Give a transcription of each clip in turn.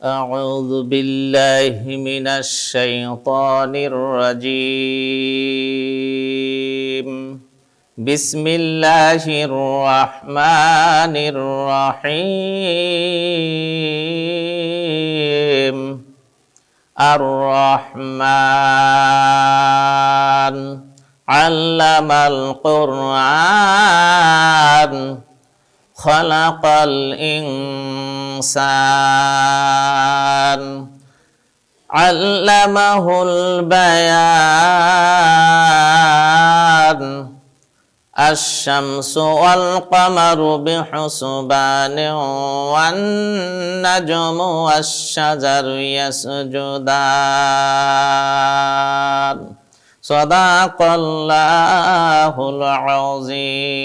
أعوذ بالله من الشيطان الرجيم بسم الله الرحمن الرحيم الرحمن علم القرآن خلق الإنسان علمه البيان الشمس والقمر بحسبان والنجم والشجر يسجدان صدق الله العظيم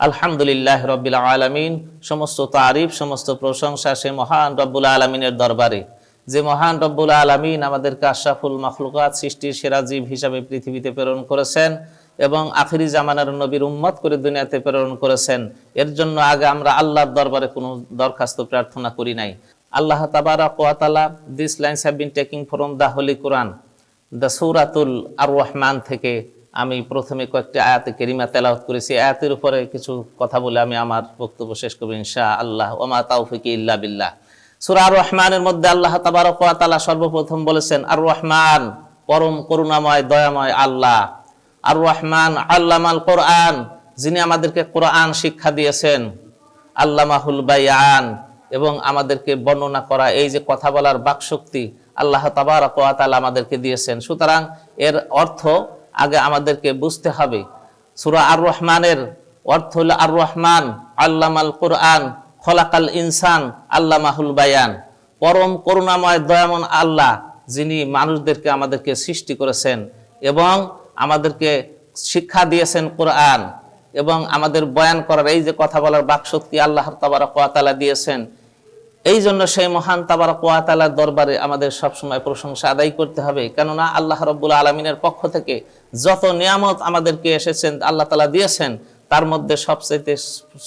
আলহামদুলিল্লাহ রব্বিল আলামিন। সমস্ত তারিফ, সমস্ত প্রশংসা সে মহান রব্বুল আলামিনের দরবারে, যে মহান রব্বুল আলামিন আমাদেরকে আশরাফুল মাখলুকাত, সৃষ্টির সেরা জীব হিসাবে পৃথিবীতে প্রেরণ করেছেন এবং আখিরি জামানার নবীর উম্মত করে দুনিয়াতে প্রেরণ করেছেন। এর জন্য আগে আমরা আল্লাহর দরবারে কোনো দরখাস্ত প্রার্থনা করি নাই। আল্লাহ তাবারাক ওয়া তাআলা, this lines have been taking from the holy Quran, the সূরাতুল আর-রহমান থেকে আমি প্রথমে কয়েকটি আয়াতে কেরিমা তেলাওয়াত করেছি। আয়াতের উপরে কিছু কথা বলে আমি আমার বক্তব্য শেষ করব ইনশাআল্লাহ। ওয়া মা তাওফিকি ইল্লা বিল্লাহ। সূরা আর-রহমানের মধ্যে আল্লাহ তাবারাক ওয়া তাআলা সর্বপ্রথম বলেছেন আর-রহমান, পরম করুণাময় দয়াময় আল্লাহ। আর-রহমান আল্লামাল কোরআন, যিনি আমাদেরকে কোরআন শিক্ষা দিয়েছেন। আল্লামাহুল বায়ান, এবং আমাদেরকে বর্ণনা করা, এই যে কথা বলার বাকশক্তি আল্লাহ তাবারাক ওয়া তাআলা আমাদেরকে দিয়েছেন। সুতরাং এর অর্থ আগে আমাদেরকে বুঝতে হবে। সূরা আর-রহমানের অর্থ হলো আর-রহমান আল্লামাল কোরআন খলাকাল ইনসান আল্লামাহুল বায়ান, পরম করুণাময় দয়াময় আল্লাহ, যিনি মানুষদেরকে আমাদেরকে সৃষ্টি করেছেন এবং আমাদেরকে শিক্ষা দিয়েছেন কোরআন, এবং আমাদের বয়ান করার, এই যে কথা বলার বাকশক্তি আল্লাহ তাবারাক ওয়া তাআলা দিয়েছেন। এই জন্য সেই মহান তাবারাক ওয়া তাআলার দরবারে আমাদের সবসময় প্রশংসা আদায় করতে হবে। কেননা আল্লাহ রাব্বুল আলামিনের পক্ষ থেকে যত নিয়ামত আমাদেরকে এসেছেন, আল্লাহ তাআলা দিয়েছেন, তার মধ্যে সবচেয়ে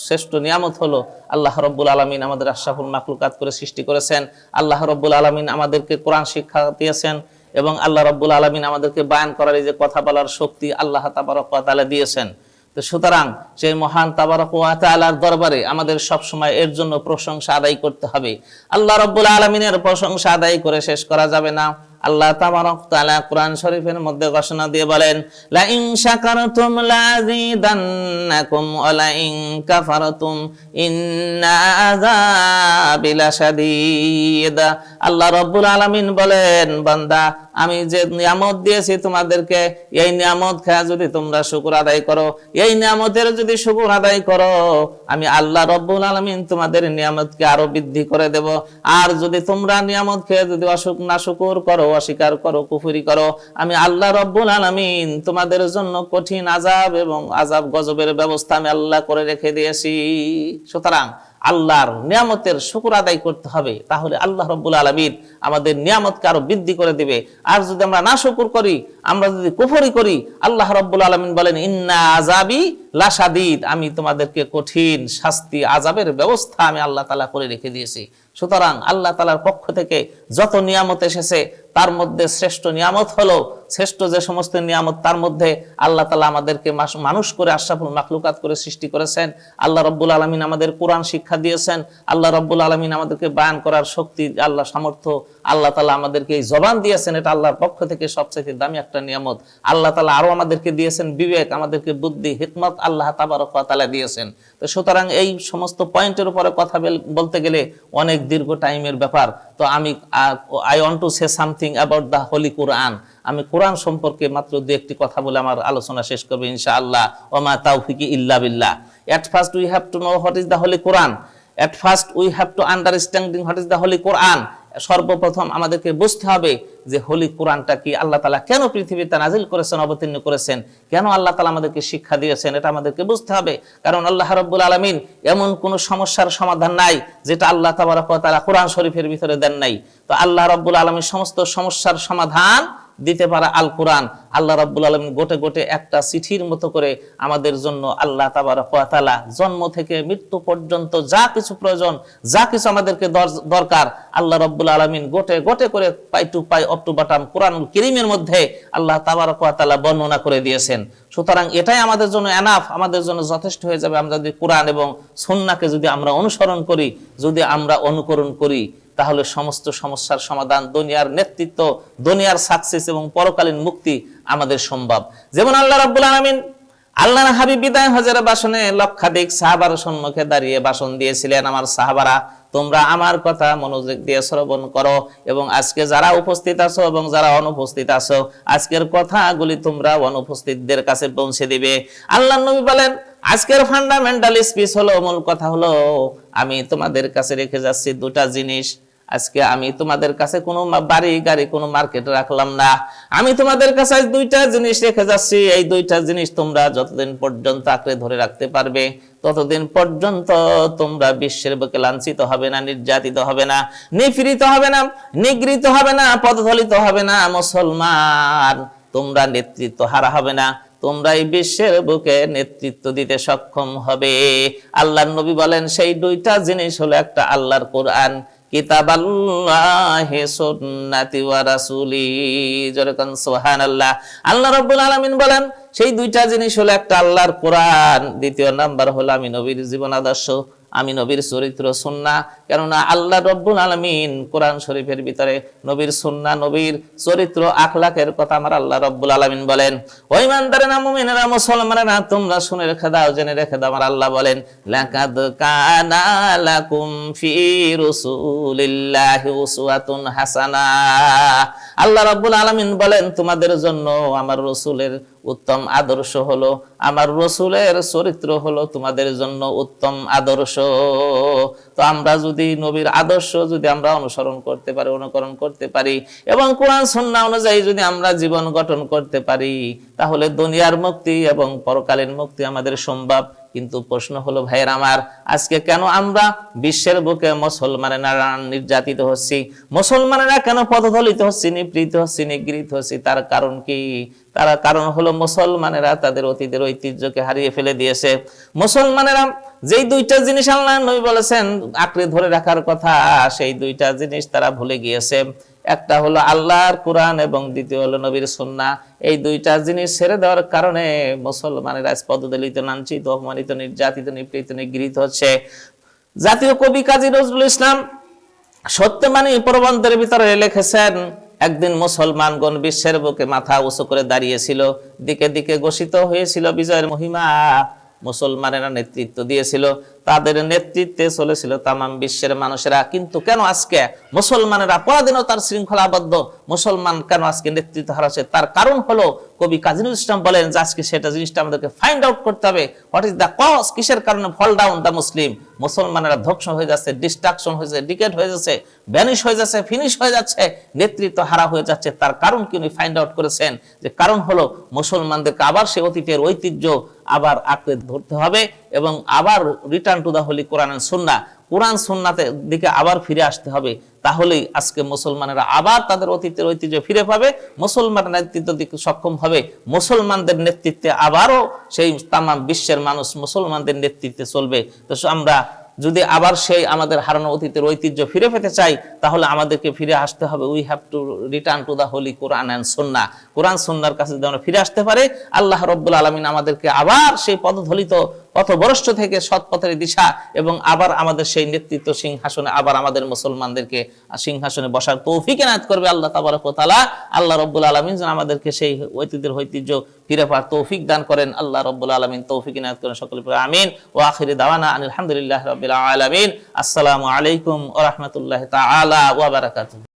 শ্রেষ্ঠ নিয়ামত হলো আল্লাহ রাব্বুল আলামিন আমাদের আশরাফুল মাখলুকাত করে সৃষ্টি করেছেন। আল্লাহ রাব্বুল আলামিন আমাদেরকে কোরআন শিক্ষা দিয়েছেন এবং আল্লাহ রাব্বুল আলামিন আমাদেরকে বয়ান করার, এই যে কথা বলার শক্তি আল্লাহ তাবারাক ওয়া তাআলা দিয়েছেন। তো সুতরাং সেই মহান তাবারাক ওয়া তাআলার দরবারে আমাদের সব সময় এর জন্য প্রশংসা আদায় করতে হবে। আল্লাহ রাব্বুল আলামিনের প্রশংসা আদায় করে শেষ করা যাবে না। আল্লাহ তাবারাক তাআলা কোরআন শরীফের মধ্যে ঘোষণা দিয়ে বলেন, লা ইন শাকারতুম লাযীদান্নাকুম ওয়া লা ইন কাফারতুম ইন্না আযাবি লাশাদীদ। আল্লাহ রাব্বুল আলামিন বলেন, বান্দা, আমি যে নিয়ামত দিয়েছি তোমাদেরকে, এই নিয়ামত খেয়ে যদি তোমরা শুকর আদায় করো, এই নিয়ামতের যদি শুকর আদায় করো, আমি আল্লাহ রাব্বুল আলামিন তোমাদের নিয়ামতকে আরো বৃদ্ধি করে দেব। আর যদি তোমরা নিয়ামত খেয়ে যদি নাশুকর করো, অস্বীকার করো, কুফরি করো, আমি আল্লাহ রাব্বুল আলামিন তোমাদের জন্য কঠিন আযাব এবং আযাব গজবের ব্যবস্থা আমি আল্লাহ করে রেখে দিয়েছি। সুতরাং আল্লাহর নিয়ামতের শুকর আদায় করতে হবে, তাহলে আল্লাহ রাব্বুল আলামিন আমাদের নিয়ামতকে আরো বৃদ্ধি করে দিবে। আর যদি আমরা নাশুকর করি, আমরা যদি কুফরি করি, আল্লাহ রাব্বুল আলামিন বলেন, ইন্না আযাবি লাশাদীদ, আমি তোমাদেরকে কঠিন শাস্তি, আযাবের ব্যবস্থা আমি আল্লাহ তাআলা করে রেখে দিয়েছি। সুতরাং আল্লাহ তাআলার পক্ষ থেকে যত নিয়ামত এসেছে, তার মধ্যে শ্রেষ্ঠ নিয়ামত হলো, শ্রেষ্ঠ যে সমস্ত নিয়ামত, তার মধ্যে আল্লাহ তাআলা আমাদেরকে মানুষ করে আশরাফুল মাখলুকাত করে সৃষ্টি করেছেন। আল্লাহ রাব্বুল আলামিন আমাদের কোরআন শিক্ষা দিয়েছেন। আল্লাহ রাব্বুল আলামিন আমাদেরকে বয়ান করার শক্তি, আল্লাহ সামর্থ্য, আল্লাহ তাআলা আমাদেরকে এই জবান দিয়েছেন। এটা আল্লাহর পক্ষ থেকে সবচেয়ে দামি একটা নিয়ামত। আল্লাহ তাআলা আরো আমাদেরকে দিয়েছেন বিবেক, আমাদেরকে বুদ্ধি, হিকমত আল্লাহ তাবারক ওয়া তাআলা দিয়েছেন। তো সুতরাং এই সমস্ত পয়েন্টের উপরে কথা বলতে গেলে অনেক দীর্ঘ টাইমের ব্যাপার। তো I want to say something about the holy Quran. আমি কোরআন সম্পর্কে মাত্র দু একটি কথা বলে আমার আলোচনা শেষ করব ইনশাআল্লাহ। ওয়া মা তাওফিকি ইল্লা বিল্লাহ। At first we have to know what is the Holy Quran. At first we have to understanding what is the Holy Quran. সর্বপ্রথম আমাদেরকে বুঝতে হবে যে হোলি কোরআনটা কি, আল্লাহ তাআলা কেন পৃথিবীতে নাজিল করেছেন, অবতীর্ণ করেছেন, কেন আল্লাহ তাআলা আমাদেরকে শিক্ষা দিয়েছেন, এটা আমাদেরকে বুঝতে হবে। কারণ আল্লাহ রাব্বুল আলামিন এমন কোন সমস্যার সমাধান নাই যেটা আল্লাহ তাবারক ওয়া তাআলা কোরআন শরীফের ভিতরে দেন নাই। তো আল্লাহ রাব্বুল আলামিন সমস্ত সমস্যার সমাধান দিতে পারা আল কোরআন। আল্লাহ রাব্বুল আলামিন গোটে গোটে একটা চিঠির মতো করে আমাদের জন্য আল্লাহ তাবারক ওয়া তাআলা জন্ম থেকে মৃত্যু পর্যন্ত যা কিছু প্রয়োজন, যা কিছু আমাদেরকে দরকার, আল্লাহ রাব্বুল আলামিন গোটে গোটে করে পাই টু পাই অপ টু বাটাম কোরআনুল কারীমের মধ্যে আল্লাহ তাবারক ওয়া তাআলা বর্ণনা করে দিয়েছেন। সুতরাং এটাই আমাদের জন্য এনাফ, আমাদের জন্য যথেষ্ট হয়ে যাবে। আমরা যদি কোরআন এবং সুন্নাহকে যদি আমরা অনুসরণ করি, যদি আমরা অনুকরণ করি, তাহলে সমস্ত সমস্যার সমাধান, দুনিয়ার নেতৃত্ব, দুনিয়ার সাকসেস এবং পরকালীন মুক্তি আমাদের সম্ভব। যেমন আল্লাহ রাব্বুল আলামিন আল্লাহর হাবিব বিদায় হজের ভাষণে লক্ষাধিক সাহাবার সম্মুখে দাঁড়িয়ে ভাষণ দিয়েছিলেন, আমার সাহাবারা তোমরা আমার কথা মনোযোগ দিয়ে শ্রবণ করো, এবং আজকে যারা উপস্থিত আছো এবং যারা অনুপস্থিত আছো, আজকের কথাগুলি তোমরা অনুপস্থিতদের কাছে পৌঁছে দিবে। আল্লাহর নবী বলেন, আজকের ফান্ডামেন্টাল স্পিচ হলো, মূল কথা হলো, আমি তোমাদের কাছে রেখে যাচ্ছি দুটা জিনিস। আজকে আমি তোমাদের কাছে কোনো বাড়ি গাড়ি কোনো মার্কেট রাখলাম না, আমি তোমাদের কাছে দুইটা জিনিস রেখে যাচ্ছি। এই দুইটা জিনিস তোমরা যতদিন পর্যন্ত আঁকড়ে ধরে রাখতে পারবে, ততদিন পর্যন্ত তোমরা বিশ্বের বুকে লাঞ্ছিত হবে না, নির্যাতিত হবে না, নিপীড়িত হবে না, নিগৃহীত হবে না, পদদলিত হবে না। মুসলমান, তোমরা নেতৃত্ব হারা হবে না, তোমরা এই বিশ্বের বুকে নেতৃত্ব দিতে সক্ষম হবে। আল্লাহর নবী বলেন, সেই দুইটা জিনিস হলো, একটা আল্লাহর কোরআন, কিতাবাল্লাহি সুন্নাতি ওয়া রাসূলি, যেরকম সুবহানাল্লাহ। আল্লাহ রাব্বুল আলামিন বলেন, সেই দুইটা জিনিস হলো, একটা আল্লাহর কোরআন, দ্বিতীয় নাম্বার হলো আমি নবীর জীবন আদর্শ, আমি নবীর চরিত্র সুন্নাহ। কেননা আল্লাহ রাব্বুল আলামিন কোরআন শরীফের ভিতরে নবীর সুন্নাহ, নবীর চরিত্র, আখলাকের কথা আমার আল্লাহ রাব্বুল আলামিন বলেন। ও ঈমানদারেরা, মুমিনেরা, মুসলমানেরা, তোমরা শুনে রেখে দাও, জেনে রেখে দাও, আমার আল্লাহ বলেন, লাকাদ কানা লাকুম ফি রাসূলিল্লাহি উসওয়াতুন হাসানাহ। আল্লাহ রাব্বুল আলামিন বলেন, তোমাদের জন্য আমার রাসূলের উত্তম আদর্শ হলো, আমার রাসূলের চরিত্র হলো তোমাদের জন্য উত্তম আদর্শ। তো আমরা যদি নবীর আদর্শ যদি আমরা অনুসরণ করতে পারি, অনুকরণ করতে পারি, এবং কোরআন সুন্নাহ অনুযায়ী যদি আমরা জীবন গঠন করতে পারি, তাহলে দুনিয়ার মুক্তি এবং পরকালীন মুক্তি আমাদের সম্ভব। কিন্তু প্রশ্ন হলো, ভাইয়ের আমার, আজকে কেন আমরা বিশ্বের বুকে মুসলমানেরা নির্যাতিত হচ্ছি, মুসলমানেরা কেন পদদলিত হচ্ছি, নিপীড়িত হচ্ছি, নিগৃহীত হচ্ছি? তার কারণ কি? তার কারণ হলো, মুসলমানেরা তাদের অতীতের ঐতিহ্যকে হারিয়ে ফেলে দিয়েছে। মুসলমানেরা যেই দুইটা জিনিস আল্লাহ নবী বলেছেন আঁকড়ে ধরে রাখার কথা, সেই দুইটা জিনিস তারা ভুলে গিয়েছে। একটা হলো আল্লাহর কোরআন এবং দ্বিতীয় হলো নবীর সুন্নাহ। এই দুইটা জিনিস ছেড়ে দেওয়ার কারণে মুসলমানেরা পদদলিত, লাঞ্ছিত, অপমানিত, নির্যাতিত, নিপীড়িত, নিগৃহীত হচ্ছে। জাতীয় কবি কাজী নজরুল ইসলাম সত্যবাণী প্রবন্ধের ভিতরে লিখেছেন, একদিন মুসলমানগণ বিশ্বের বুকে মাথা উঁচু করে দাঁড়িয়েছিল, দিকে দিকে ঘোষিত হয়েছিল বিজয়ের মহিমা। মুসলমানেরা নেতৃত্ব দিয়েছিল, তাদের নেতৃত্বে চলেছিল তামাম বিশ্বের মানুষেরা। কিন্তু কেন আজকে মুসলমানেরা পরাধীনতার শৃঙ্খলাবদ্ধ, মুসলমান কেন আজকে নেতৃত্ব হারাচ্ছে? তার কারণ হলো, কবি কাজী নজরুল ইসলাম বলেন যে আজকে সেটা জিনিসটা আমাদেরকে ফাইন্ড আউট করতে হবে। What is the cause? কিসের কারণে ফল ডাউন দ্য মুসলিম? মুসলমানেরা ধ্বংস হয়ে যাচ্ছে, ডিস্ট্রাকশন হয়েছে, ডিকেট হয়ে যাচ্ছে, ভ্যানিশ হয়ে যাচ্ছে, ফিনিশ হয়ে যাচ্ছে, নেতৃত্ব হারা হয়ে যাচ্ছে। তার কারণ কি উনি ফাইন্ড আউট করেছেন? যে কারণ হলো, মুসলমানদেরকে আবার সে অতীতের ঐতিহ্য আবার আঁকড়ে ধরতে হবে এবং আবার return to the holy Quran and Sunnah, কোরআন সুন্নাতের দিকে আবার ফিরে আসতে হবে। তাহলেই আজকে মুসলমানেরা আবার তাদের অতীতের ঐতিহ্য ফিরে পাবে, মুসলমান নেতৃত্ব দিতে সক্ষম হবে। মুসলমানদের নেতৃত্বে আবারও সেই তামাম বিশ্বের মানুষ মুসলমানদের নেতৃত্বে চলবে। তো আমরা যদি আবার সেই আমাদের হারানো অতীতের ঐতিহ্য ফিরে পেতে চাই, তাহলে আমাদেরকে ফিরে আসতে হবে। We have to return to the holy Quran and Sunnah. কোরআন সুন্নাহর কাছে যদি আমরা ফিরে আসতে পারে, আল্লাহ রাব্বুল আলামিন আমাদেরকে আবার সেই পদদলিত পথভ্রষ্ট থেকে সৎ পথের দিশা এবং আবার আমাদের সেই নেতৃত্ব সিংহাসনে আবার আমাদের মুসলমানদেরকে সিংহাসনে বসার তৌফিক এনায়েত করবে আল্লাহ তাবারক ওয়া তাআলা। আল্লাহ রাব্বুল আলামিন যেন আমাদেরকে সেই ঐতিহ্যের ঐতিহ্য ফিরে পাওয়ার তৌফিক দান করেন। আল্লাহ রাব্বুল আলামিন তৌফিক এনায়েত করেন সকলে পড়ে আমিন। ওয়া আখিরি দাওয়ানা আলহামদুলিল্লাহি রাব্বিল আলামিন। আসসালামু আলাইকুম ওয়া রাহমাতুল্লাহি তাআলা ওয়া বারাকাতুহু।